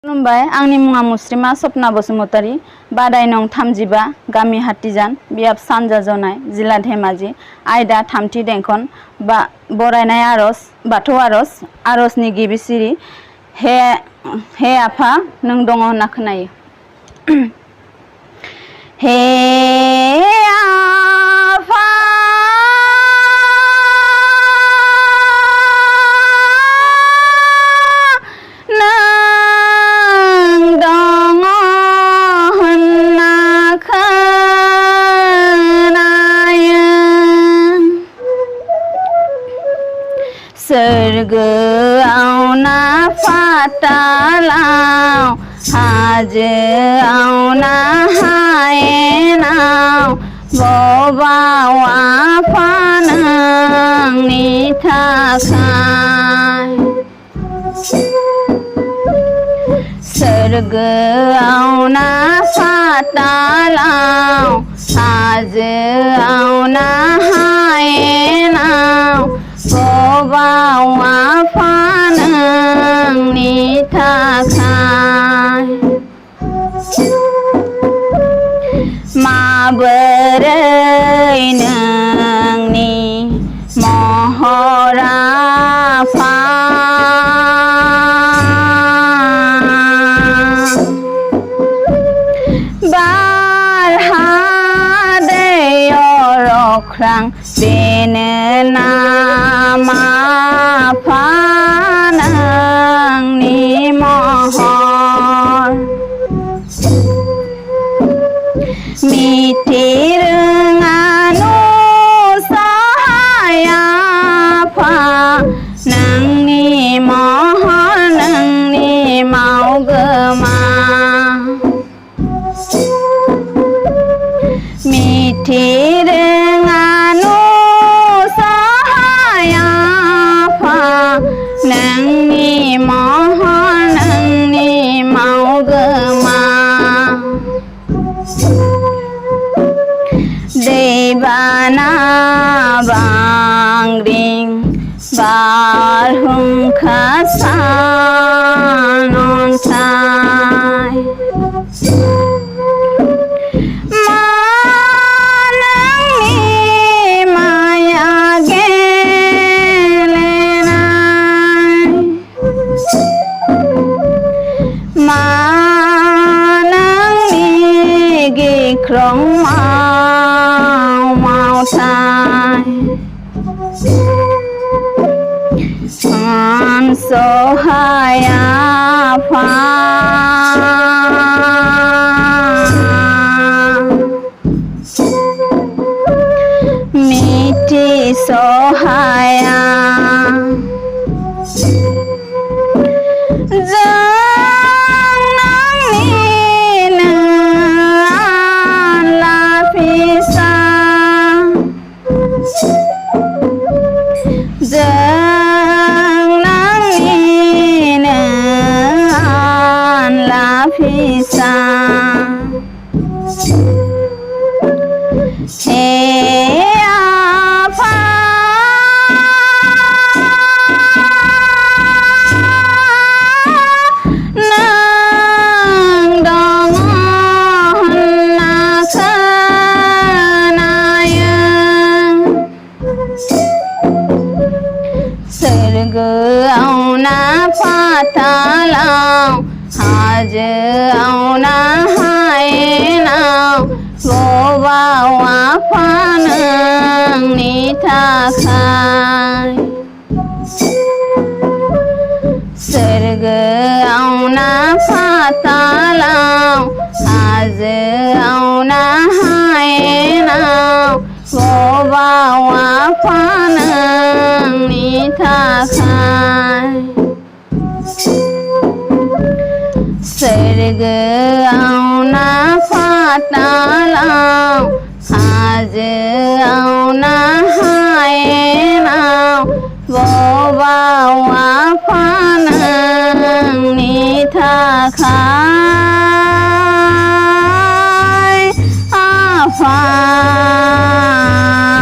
खुलुमबाय आंनि मुङा मुस्रिमा सपना बसुमतारी बादाय नं 35 गामि हातिजान बियाब सानजा जनाय जिल्ला धेमाजि आयदा थामथि देंखन बरायनाय आरज बाथौ आरजनि गिबि सिरि हे आफा नों दङ होनना खोनायो। हे आफा सोरगोआव ना फातालाव हाजोआव ना हायेनाव बबाव आफा नोंनि थाखाय सोरगोआव ना फातालाव हाजोआव ना हायेनाव बबाव आफा नोंनि थाखाय माबोरै नोंनि महर आफा बार हा दै अख्रां बेनो नाम आफा नोंनि महर मिथिरोङा नुसहाय आफा नोंनि महर नोंनि मावगोमा मिथिरोङा नुसहाय आफा नोंनि महर नोंनि मावगोमा दैबाना बांग्रिं बारहुंखा सान अन्थाइ गिख्रं मावथाय अनसहाय आफा मिथिसहाया फिसा हे आफा नों दङ होनना खोनायो सोरगोआव ना फातालाव हाजोआव ना हायेनाव बबाव आफा नोंनि थाखाय सोरगोआव ना फातालाव हाजोआव ना हायेनाव बबाव आफा नोंनि थाखाय सोरगोआव ना फातालाव हाजोआव ना हायेनाव बबाव आफा नोंनि थाखाय